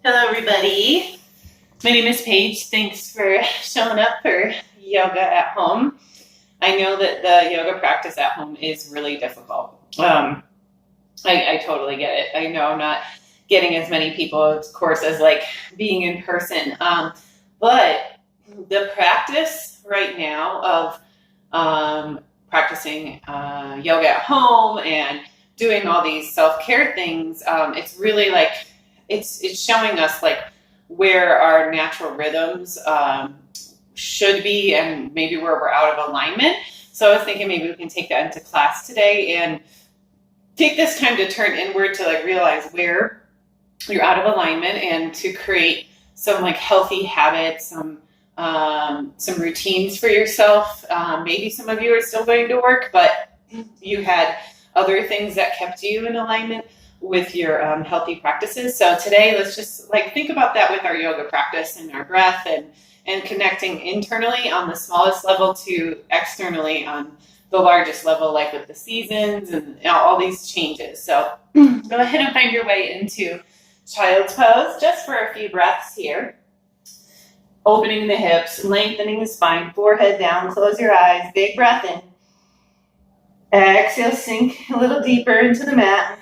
Hello, everybody. My name is Paige. Thanks for showing up for yoga at home. I know that the yoga practice at home is really difficult. I totally get it. I know I'm not getting as many people, of course, as like being in person. But the practice right now of practicing yoga at home and doing all these self-care things, it's really like it's showing us like where our natural rhythms should be and maybe where we're out of alignment. So I was thinking maybe we can take that into class today and take this time to turn inward to like realize where you're out of alignment and to create some like healthy habits, some routines for yourself. Maybe some of you are still going to work, but you had other things that kept you in alignment with your healthy practices. So today, let's just like think about that with our yoga practice and our breath and connecting internally on the smallest level to externally on the largest level, like with the seasons and all these changes. So go ahead and find your way into child's pose just for a few breaths here. Opening the hips, lengthening the spine, forehead down, close your eyes, big breath in. Exhale, sink a little deeper into the mat.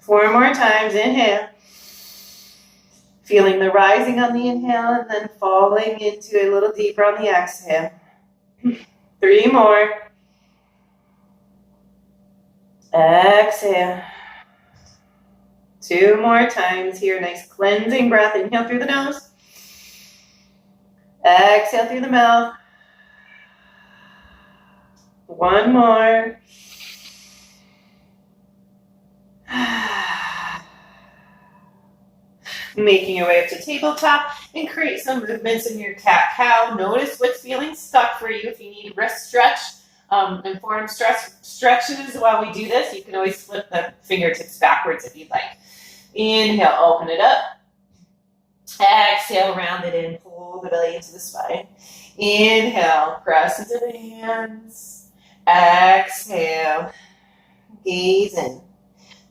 4 more times, inhale. Feeling the rising on the inhale and then falling into a little deeper on the exhale. 3 more. Exhale. 2 more times here. Nice cleansing breath. Inhale through the nose. Exhale through the mouth. 1 more. Making your way up to tabletop and create some movements in your cat-cow. Notice what's feeling stuck for you. If you need wrist stretch and forearm stretches while we do this, you can always flip the fingertips backwards if you'd like. Inhale, open it up. Exhale, round it in, pull the belly into the spine. Inhale, press into the hands. Exhale, gaze in.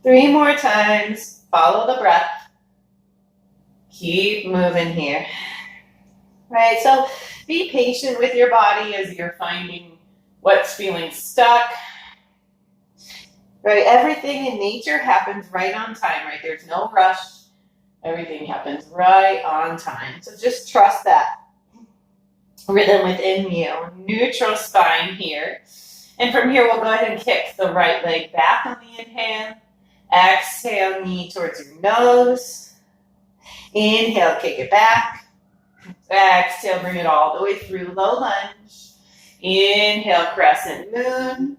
3 more times, follow the breath. Keep moving here. Right, so be patient with your body as you're finding what's feeling stuck. Right, everything in nature happens right on time, right? There's no rush. Everything happens right on time. So just trust that rhythm within you. Neutral spine here. And from here, we'll go ahead and kick the right leg back on the inhale. Exhale, knee towards your nose. Inhale, kick it back. Exhale, bring it all the way through, low lunge. Inhale, crescent moon.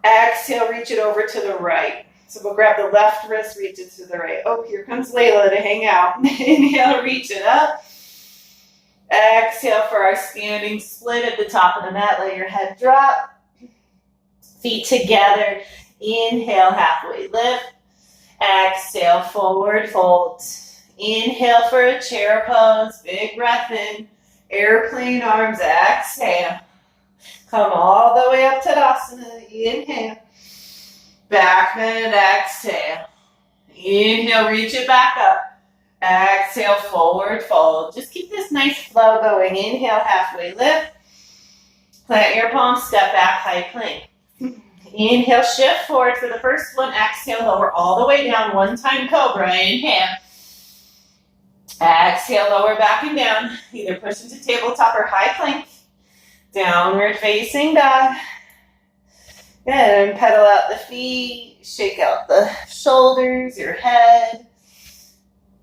Exhale, reach it over to the right. So we'll grab the left wrist, reach it to the right. Oh, here comes Layla to hang out. Inhale, reach it up. Exhale for our standing split at the top of the mat. Let your head drop. Feet together. Inhale, halfway lift. Exhale, forward fold. Inhale for a chair pose. Big breath in. Airplane arms. Exhale. Come all the way up to Tadasana. Inhale. Back bend. Exhale. Inhale. Reach it back up. Exhale. Forward fold. Just keep this nice flow going. Inhale. Halfway lift. Plant your palms. Step back. High plank. Inhale. Shift forward for the first one. Exhale. Lower all the way down. One-time cobra. Inhale. Exhale, lower back and down. Either push into tabletop or high plank. Downward facing dog. Good, and pedal out the feet. Shake out the shoulders, your head.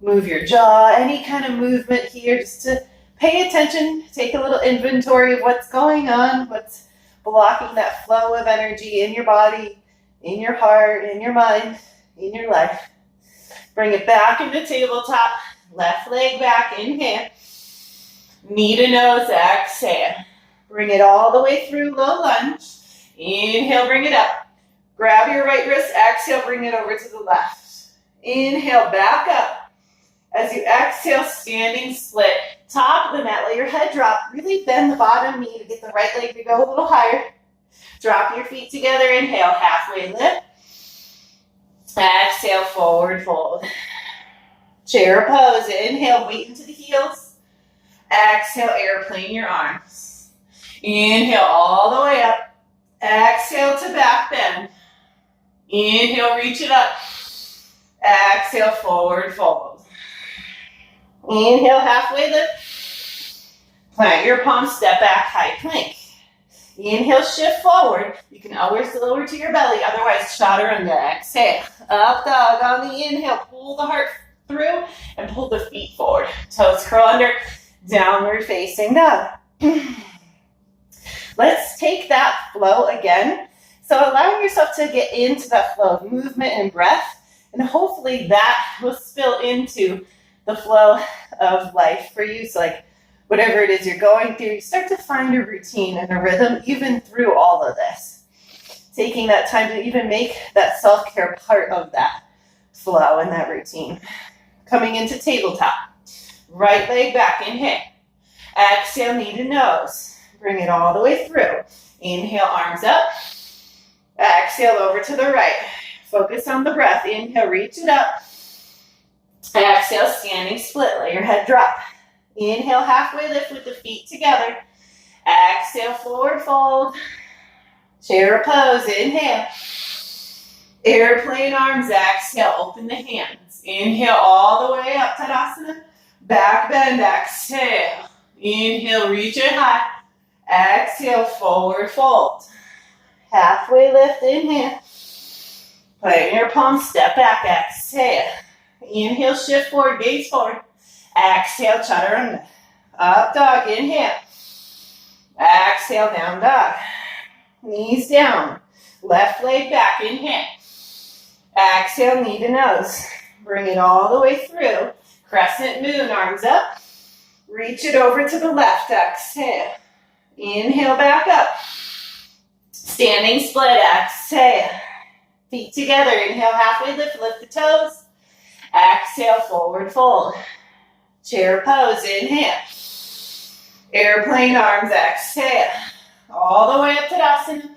Move your jaw. Any kind of movement here just to pay attention. Take a little inventory of what's going on. What's blocking that flow of energy in your body, in your heart, in your mind, in your life. Bring it back into tabletop. Left leg back, inhale. Knee to nose, exhale. Bring it all the way through, low lunge. Inhale, bring it up. Grab your right wrist, exhale, bring it over to the left. Inhale, back up. As you exhale, standing split. Top of the mat, let your head drop. Really bend the bottom knee to get the right leg to go a little higher. Drop your feet together, inhale, halfway lift. Exhale, forward fold. Chair pose. Inhale, weight into the heels. Exhale, airplane your arms. Inhale all the way up. Exhale to back bend. Inhale, reach it up. Exhale, forward fold. Inhale, halfway lift. Plant your palms, step back, high plank. Inhale, shift forward. You can always lower to your belly, otherwise chaturanga. Exhale, up dog on the inhale. Pull the heart through and pull the feet forward. Toes curl under, downward facing dog. Let's take that flow again. So allowing yourself to get into that flow of movement and breath, and hopefully that will spill into the flow of life for you. So like whatever it is you're going through, you start to find a routine and a rhythm even through all of this. Taking that time to even make that self-care part of that flow and that routine. Coming into tabletop. Right leg back, inhale. Exhale, knee to nose. Bring it all the way through. Inhale, arms up. Exhale, over to the right. Focus on the breath. Inhale, reach it up. Exhale, standing split. Let your head drop. Inhale, halfway lift with the feet together. Exhale, forward fold. Chair pose. Inhale. Airplane arms. Exhale, open the hands. Inhale, all the way up, Tadasana. Back bend. Exhale. Inhale, reach it high. Exhale, forward fold. Halfway lift, inhale. Plant your palms, step back, exhale. Inhale, shift forward, gaze forward. Exhale, chaturanga. Up dog, inhale. Exhale, down dog. Knees down. Left leg back, inhale. Exhale, knee to nose. Bring it all the way through. Crescent moon, arms up. Reach it over to the left, exhale. Inhale, back up. Standing split, exhale. Feet together, inhale, halfway lift, lift the toes. Exhale, forward fold. Chair pose, inhale. Airplane arms, exhale. All the way up to Tadasana.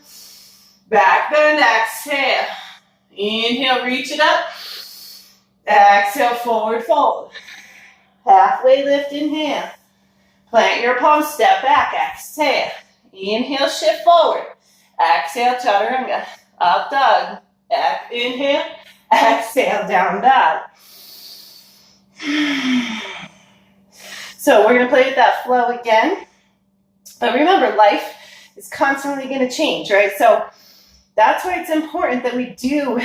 Back bend, exhale. Inhale, reach it up. Exhale, forward fold. Halfway lift, inhale. Plant your palms, step back, exhale. Inhale, shift forward. Exhale, chaturanga. Up dog. Inhale. Exhale, down dog. So we're going to play with that flow again. But remember, life is constantly going to change, right? So that's why it's important that we do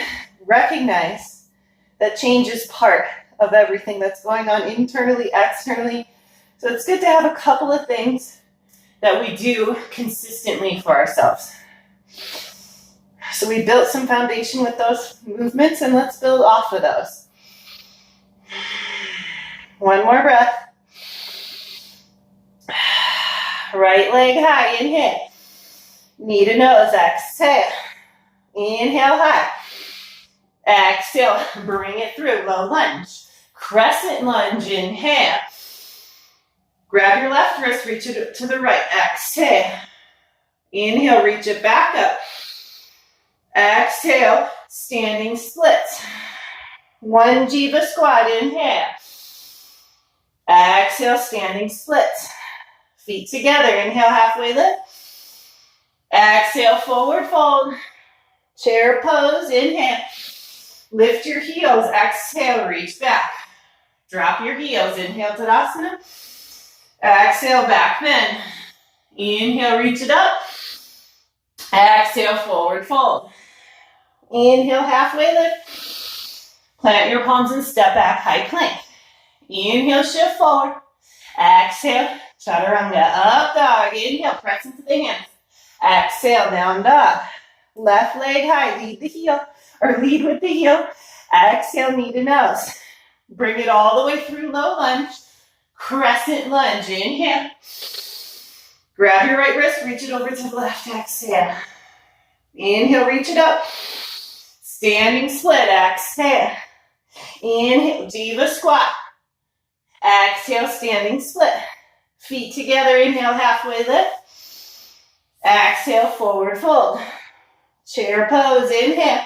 recognize that change is part of everything that's going on internally, externally. So it's good to have a couple of things that we do consistently for ourselves. So we built some foundation with those movements, and let's build off of those. One more breath. Right leg high, inhale. Knee to nose, exhale. Inhale high. Exhale, bring it through, low lunge. Crescent lunge, inhale. Grab your left wrist, reach it to the right, exhale. Inhale, reach it back up. Exhale, standing splits. One Jiva squat, inhale. Exhale, standing splits. Feet together, inhale, halfway lift. Exhale, forward fold. Chair pose, inhale. Lift your heels, exhale, reach back. Drop your heels, inhale, Tadasana. Exhale, back bend. Inhale, reach it up. Exhale, forward fold. Inhale, halfway lift. Plant your palms and step back, high plank. Inhale, shift forward. Exhale, chaturanga, up dog. Inhale, press into the hands. Exhale, down dog. Left leg high, lead with the heel. Exhale, knee to nose. Bring it all the way through, low lunge. Crescent lunge, inhale. Grab your right wrist, reach it over to the left, exhale. Inhale, reach it up. Standing split, exhale. Inhale, Jiva squat. Exhale, standing split. Feet together, inhale, halfway lift. Exhale, forward fold. Chair pose, inhale.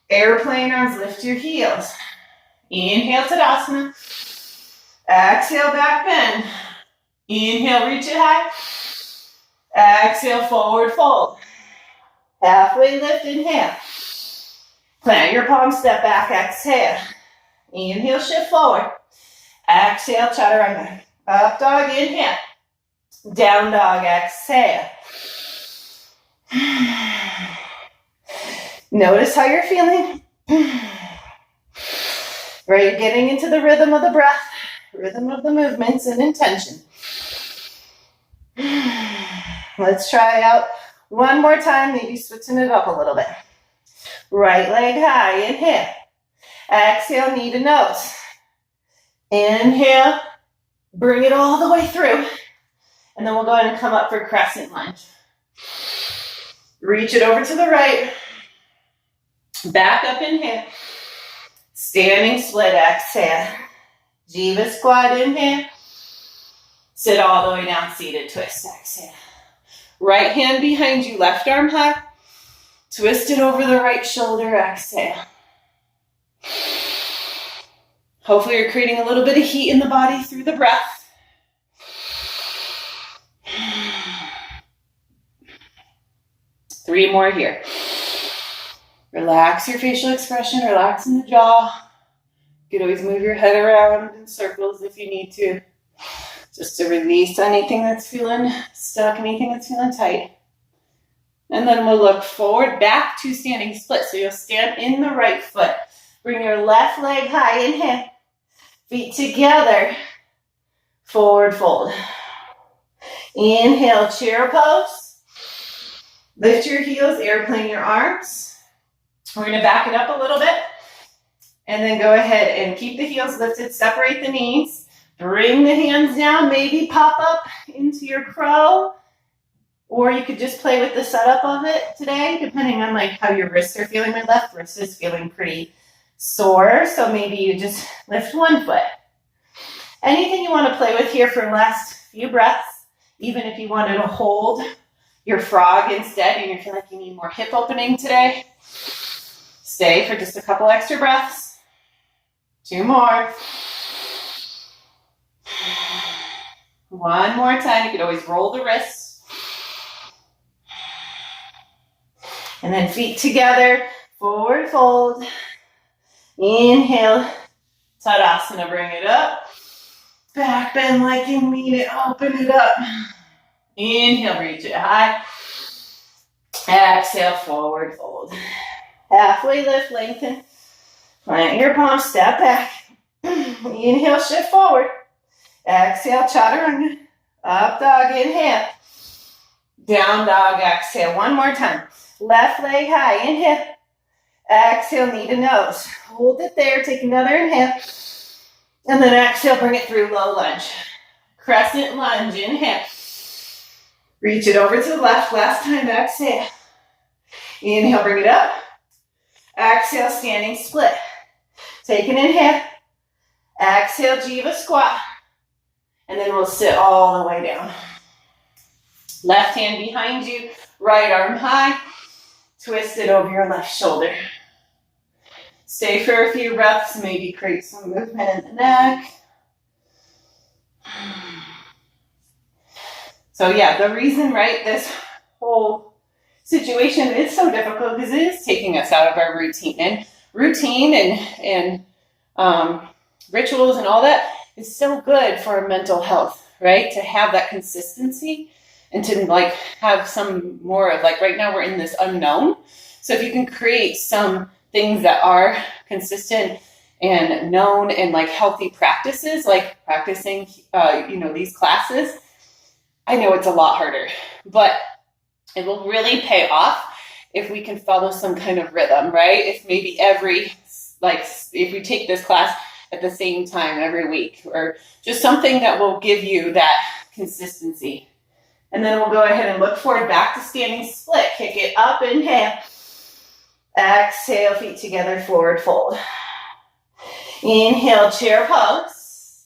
Airplane arms, lift your heels. Inhale, Tadasana. Exhale, back bend. Inhale, reach it high. Exhale, forward fold. Halfway lift, inhale. Plant your palms, step back, exhale. Inhale, shift forward. Exhale, chaturanga. Up dog, inhale. Down dog, exhale. Notice how you're feeling. Right, getting into the rhythm of the breath, rhythm of the movements and intention. Let's try out one more time, maybe switching it up a little bit. Right leg high, inhale. Exhale, knee to nose. Inhale, bring it all the way through. And then we'll go ahead and come up for crescent lunge. Reach it over to the right. Back up, inhale. Standing split, exhale. Jiva squat, inhale. Sit all the way down, seated twist, exhale. Right hand behind you, left arm high. Twist it over the right shoulder, exhale. Hopefully you're creating a little bit of heat in the body through the breath. Three more here. Relax your facial expression, relax in the jaw. You can always move your head around in circles if you need to. Just to release anything that's feeling stuck, anything that's feeling tight. And then we'll look forward, back to standing split. So you'll stand in the right foot. Bring your left leg high, inhale. Feet together. Forward fold. Inhale, chair pose. Lift your heels, airplane your arms. We're going to back it up a little bit. And then go ahead and keep the heels lifted. Separate the knees. Bring the hands down. Maybe pop up into your crow. Or you could just play with the setup of it today, depending on like how your wrists are feeling. My left wrist is feeling pretty sore, so maybe you just lift one foot. Anything you want to play with here for the last few breaths, even if you wanted to hold your frog instead and you feel like you need more hip opening today, stay for just a couple extra breaths. Two more. One more time. You could always roll the wrists. And then feet together, forward fold. Inhale, Tadasana, bring it up. Back bend like you mean it, open it up. Inhale, reach it high. Exhale, forward fold. Halfway lift, lengthen. Plant your palms, step back. Inhale, shift forward. Exhale, chaturanga. Up dog, inhale. Down dog, exhale. One more time. Left leg high, inhale. Exhale, knee to nose. Hold it there, take another inhale. And then exhale, bring it through, low lunge. Crescent lunge, inhale. Reach it over to the left, last time, exhale. Inhale, bring it up. Exhale, standing split. Take an inhale. Exhale, Jiva squat. And then we'll sit all the way down. Left hand behind you, right arm high. Twist it over your left shoulder. Stay for a few breaths, maybe create some movement in the neck. So yeah, the reason, right, this whole situation is so difficult because it is taking us out of our routine. And rituals and all that is so good for our mental health, right? To have that consistency. And to like have some more of like right now we're in this unknown. So if you can create some things that are consistent and known and like healthy practices, like practicing, these classes, I know it's a lot harder, but it will really pay off if we can follow some kind of rhythm, right? If maybe if we take this class at the same time every week or just something that will give you that consistency. And then we'll go ahead and look forward back to standing split. Kick it up, inhale. Exhale, feet together, forward fold. Inhale, chair pose.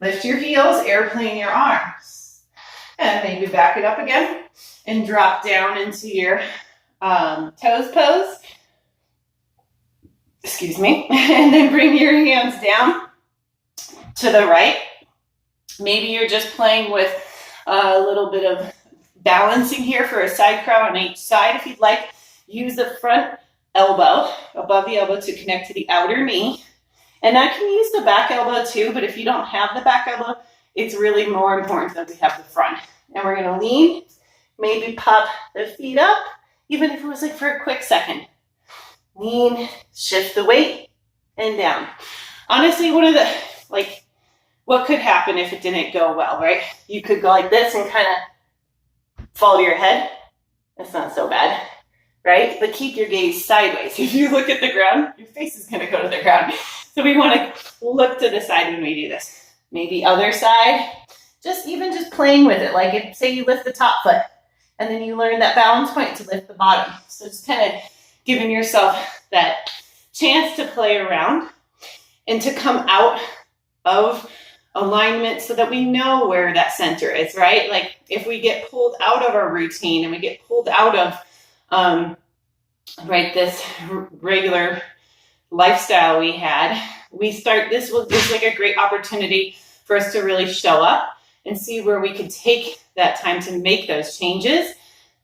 Lift your heels, airplane your arms. And maybe back it up again and drop down into your toes pose. excuse me, and then bring your hands down to the right. Maybe you're just playing with a little bit of balancing here for a side crow on each side. If you'd like, use the front elbow above the elbow to connect to the outer knee. And I can use the back elbow too, but if you don't have the back elbow, it's really more important that we have the front. And we're gonna lean, maybe pop the feet up, even if it was like for a quick second. Lean, shift the weight, and down. Honestly, one of the, like, what could happen if it didn't go well, right? You could go like this and kind of fall to your head. That's not so bad, right? But keep your gaze sideways. If you look at the ground, your face is gonna go to the ground. So we wanna look to the side when we do this. Maybe other side, just playing with it. Like if, say you lift the top foot and then you learn that balance point to lift the bottom. So just kind of giving yourself that chance to play around and to come out of alignment so that we know where that center is, right? Like if we get pulled out of our routine and we get pulled out of, this regular lifestyle we had, this was like a great opportunity for us to really show up and see where we could take that time to make those changes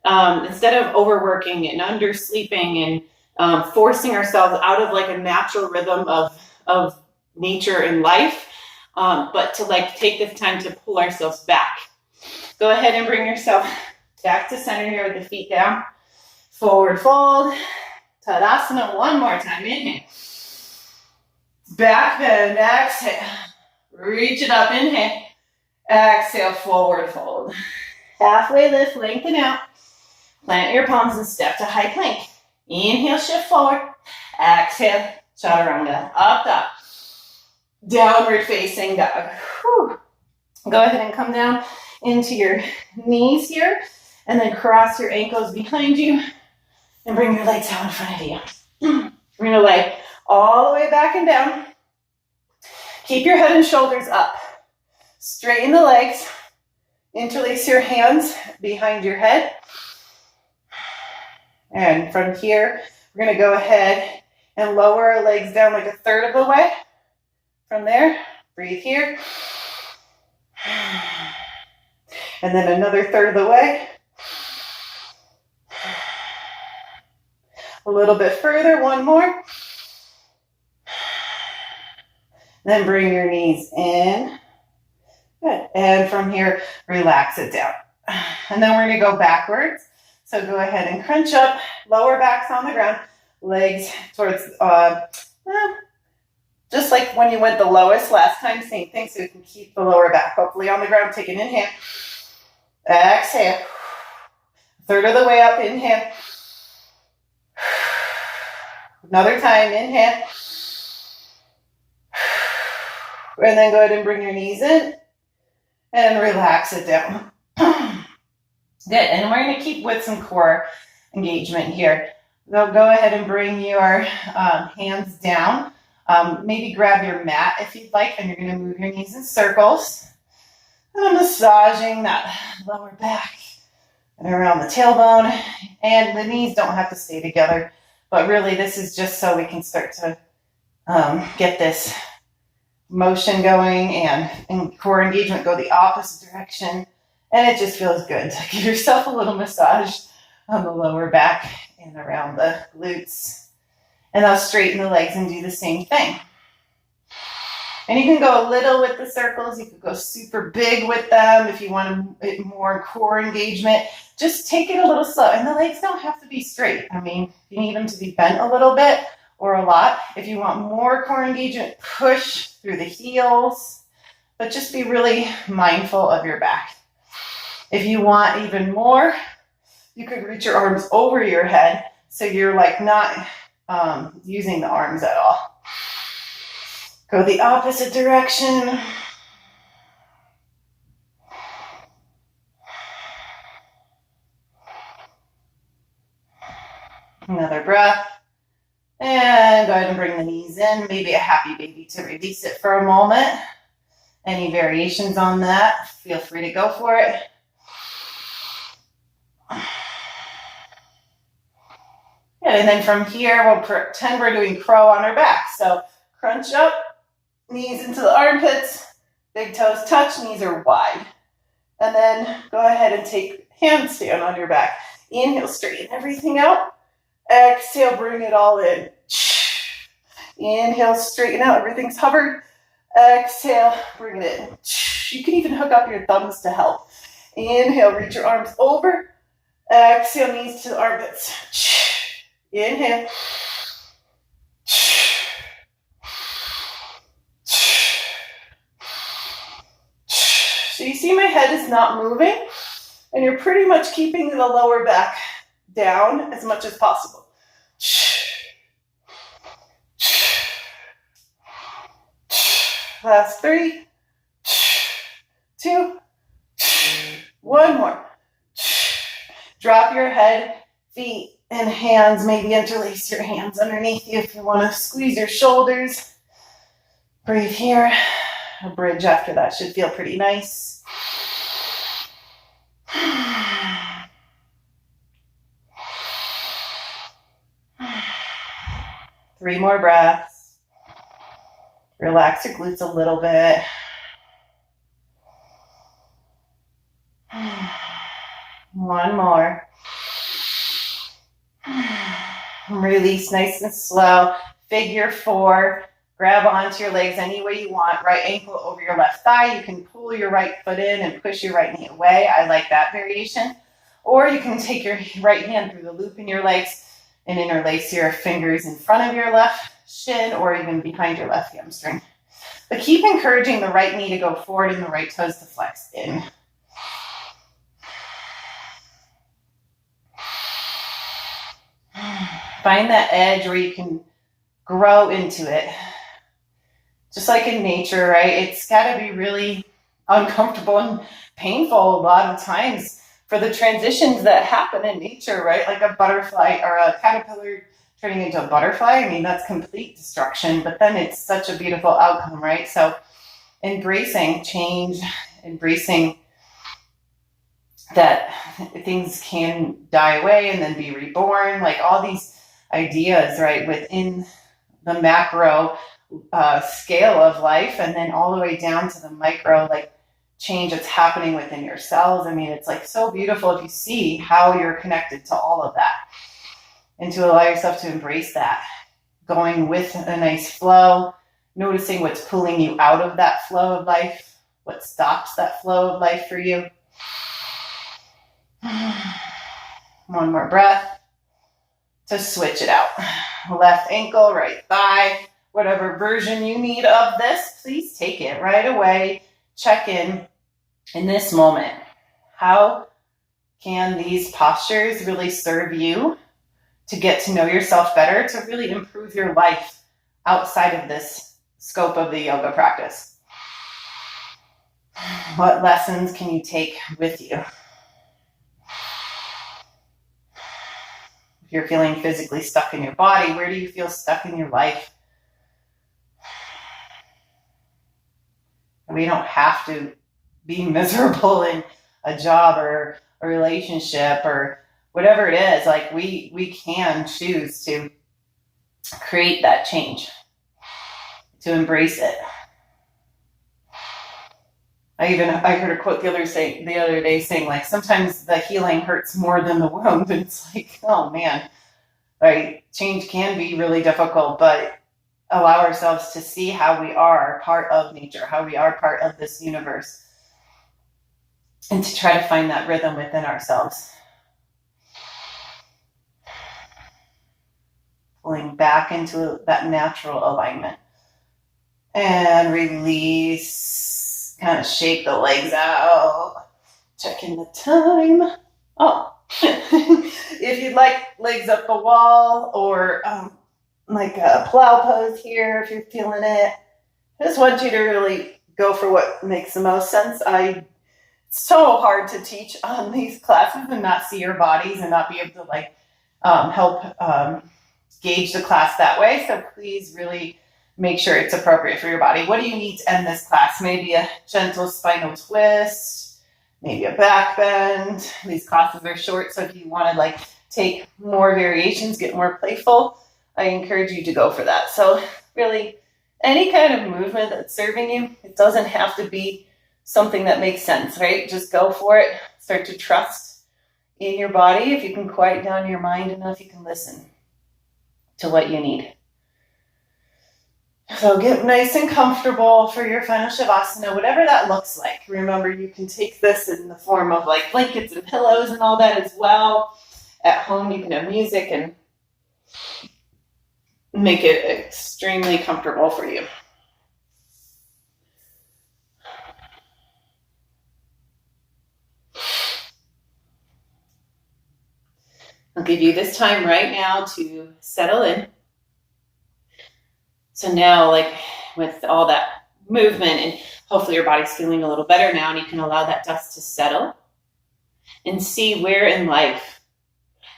instead of overworking and undersleeping and forcing ourselves out of like a natural rhythm of nature and life, but to like take this time to pull ourselves back. Go ahead and bring yourself back to center here with the feet down. Forward fold. Tadasana one more time. Inhale. Back bend. Exhale. Reach it up. Inhale. Exhale. Forward fold. Halfway lift. Lengthen out. Plant your palms and step to high plank. Inhale. Shift forward. Exhale. Chaturanga. Up, up. Downward facing dog. Whew. Go ahead and come down into your knees here. And then cross your ankles behind you. And bring your legs out in front of you. We're going to lay all the way back and down. Keep your head and shoulders up. Straighten the legs. Interlace your hands behind your head. And from here, we're going to go ahead and lower our legs down like a third of the way. From there, breathe here. And then another third of the way. A little bit further, one more. Then bring your knees in. Good. And from here, relax it down. And then we're going to go backwards. So go ahead and crunch up, lower backs on the ground, legs towards, just like when you went the lowest last time, same thing. So you can keep the lower back hopefully on the ground. Take an inhale. Exhale. Third of the way up, inhale. Another time, inhale. And then go ahead and bring your knees in and relax it down. Good, and we're gonna keep with some core engagement here. So go ahead and bring your hands down. Maybe grab your mat if you'd like, and you're gonna move your knees in circles. And I'm massaging that lower back and around the tailbone. And the knees don't have to stay together. But really, this is just so we can start to get this motion going and core engagement go the opposite direction. And it just feels good to give yourself a little massage on the lower back and around the glutes. And I'll straighten the legs and do the same thing. And you can go a little with the circles. You could go super big with them if you want more core engagement. Just take it a little slow. And the legs don't have to be straight. I mean, you need them to be bent a little bit or a lot. If you want more core engagement, push through the heels. But just be really mindful of your back. If you want even more, you could reach your arms over your head so you're like not using the arms at all. Go the opposite direction. Another breath. And go ahead and bring the knees in. Maybe a happy baby to release it for a moment. Any variations on that, feel free to go for it. Good. Good. And then from here, we'll pretend we're doing crow on our back. So crunch up, knees into the armpits, big toes touch, knees are wide. And then go ahead and take handstand on your back. Inhale, straighten everything out. Exhale, bring it all in. Inhale, straighten out, everything's hovered. Exhale, bring it in. You can even hook up your thumbs to help. Inhale, reach your arms over. Exhale, knees to the armpits. Inhale. So you see my head is not moving, and you're pretty much keeping the lower back down as much as possible. Last 3, 2, 1 more. Drop your head, feet, and hands. Maybe interlace your hands underneath you if you want to squeeze your shoulders. Breathe here. A bridge after that should feel pretty nice. 3 more breaths. Relax your glutes a little bit. One more. Release nice and slow. Figure 4. Grab onto your legs any way you want. Right ankle over your left thigh. You can pull your right foot in and push your right knee away. I like that variation. Or you can take your right hand through the loop in your legs and interlace your fingers in front of your left shin or even behind your left hamstring. But keep encouraging the right knee to go forward and the right toes to flex in. Find that edge where you can grow into it. Just like in nature, right? It's got to be really uncomfortable and painful a lot of times for the transitions that happen in nature, right? Like a butterfly or a caterpillar turning into a butterfly. I mean, that's complete destruction, but then it's such a beautiful outcome, right? So embracing change, embracing that things can die away and then be reborn, like all these ideas, right, within the macro scale of life, and then all the way down to the micro, like change that's happening within your cells. I mean, it's like so beautiful if you see how you're connected to all of that, and to allow yourself to embrace that, going with a nice flow, noticing what's pulling you out of that flow of life, what stops that flow of life for you. One more breath to switch it out. Left ankle, right thigh, whatever version you need of this, please take it right away. Check in this moment. How can these postures really serve you to get to know yourself better, to really improve your life outside of this scope of the yoga practice? What lessons can you take with you? If you're feeling physically stuck in your body, where do you feel stuck in your life? We don't have to be miserable in a job or a relationship or whatever it is. Like we can choose to create that change, to embrace it. I heard a quote the other day saying, like, sometimes the healing hurts more than the wound. And it's like, oh man, right? Change can be really difficult, but allow ourselves to see how we are part of nature, how we are part of this universe, and to try to find that rhythm within ourselves. Pulling back into that natural alignment. And release. Kind of shake the legs out. Checking the time. Oh. If you'd like legs up the wall or like a plow pose here, if you're feeling it, I just want you to really go for what makes the most sense. It's so hard to teach on these classes and not see your bodies and not be able to help gauge the class that way. So please really make sure it's appropriate for your body. What do you need to end this class? Maybe a gentle spinal twist, maybe a back bend. These classes are short, so if you want to take more variations, get more playful, I encourage you to go for that. So really, any kind of movement that's serving you, it doesn't have to be something that makes sense, right? Just go for it. Start to trust in your body. If you can quiet down your mind enough, you can listen to what you need. So get nice and comfortable for your final Shavasana, whatever that looks like. Remember, you can take this in the form of like blankets and pillows and all that as well. At home, you can have music and make it extremely comfortable for you. I'll give you this time right now to settle in. So now, like with all that movement, and hopefully your body's feeling a little better now, and you can allow that dust to settle and see where in life,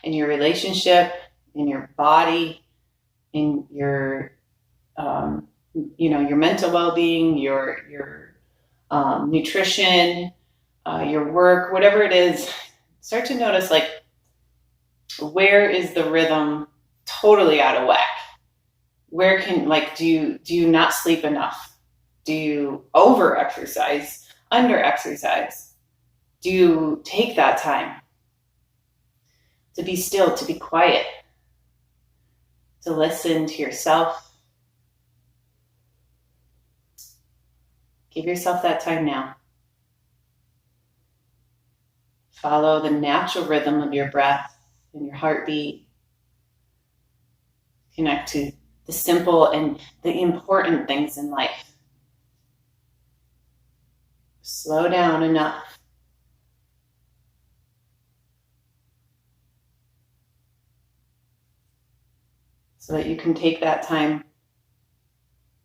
in your relationship, in your body, in your, your mental well-being, your nutrition, your work, whatever it is, start to notice like, where is the rhythm totally out of whack? Where can, like, do you not sleep enough? Do you over exercise, under exercise? Do you take that time to be still, to be quiet, to listen to yourself? Give yourself that time now. Follow the natural rhythm of your breath and your heartbeat. Connect to the simple and the important things in life. Slow down enough so that you can take that time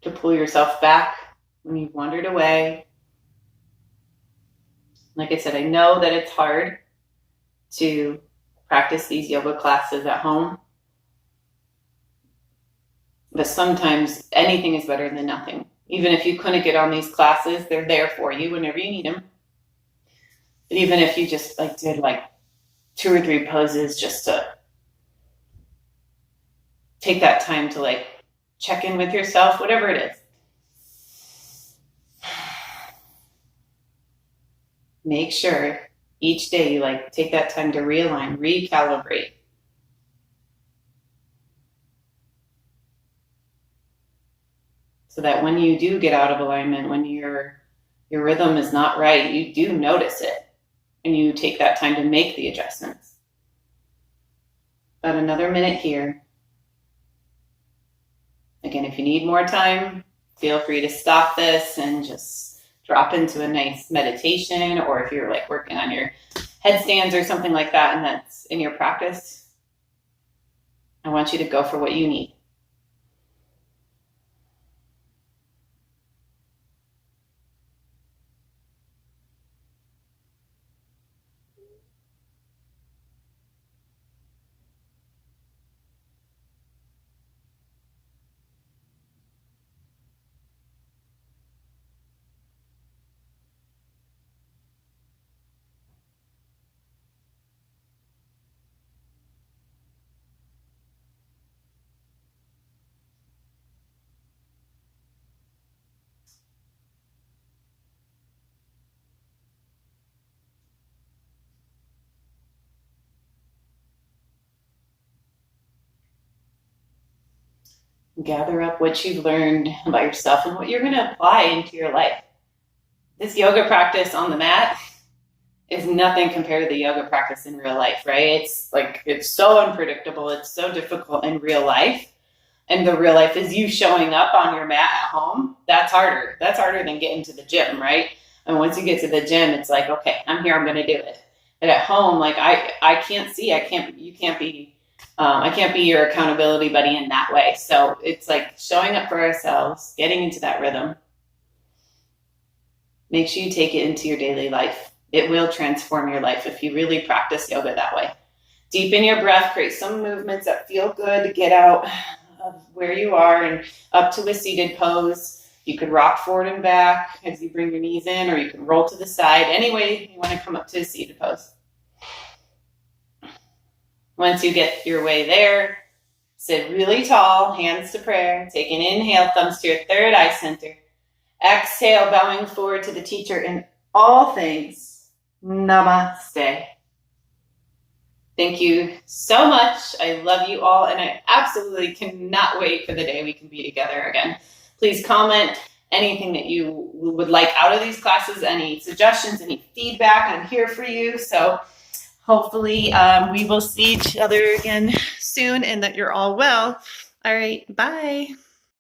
to pull yourself back when you've wandered away. Like I said, I know that it's hard to practice these yoga classes at home, but sometimes anything is better than nothing. Even if you couldn't get on these classes, they're there for you whenever you need them. But even if you just did 2 or 3 poses just to take that time to check in with yourself, whatever it is. Make sure each day you take that time to realign, recalibrate. So that when you do get out of alignment, when your rhythm is not right, you do notice it and you take that time to make the adjustments. About another minute here. Again, if you need more time, feel free to stop this and just drop into a nice meditation, or if you're working on your headstands or something like that and that's in your practice, I want you to go for what you need. Gather up what you've learned about yourself and what you're going to apply into your life. This yoga practice on the mat is nothing compared to the yoga practice in real life, right? It's so unpredictable. It's so difficult in real life. And the real life is you showing up on your mat at home. That's harder. That's harder than getting to the gym, right? And once you get to the gym, it's okay, I'm here, I'm going to do it. But at home, I can't see, I can't be your accountability buddy in that way. So it's showing up for ourselves, getting into that rhythm. Make sure you take it into your daily life. It will transform your life if you really practice yoga that way. Deepen your breath, create some movements that feel good to get out of where you are and up to a seated pose. You could rock forward and back as you bring your knees in, or you can roll to the side. Any way you want to come up to a seated pose. Once you get your way there, sit really tall, hands to prayer. Take an inhale, thumbs to your third eye center. Exhale, bowing forward to the teacher in all things. Namaste. Thank you so much. I love you all, and I absolutely cannot wait for the day we can be together again. Please comment anything that you would like out of these classes, any suggestions, any feedback. I'm here for you. So hopefully we will see each other again soon and that you're all well. All right, bye.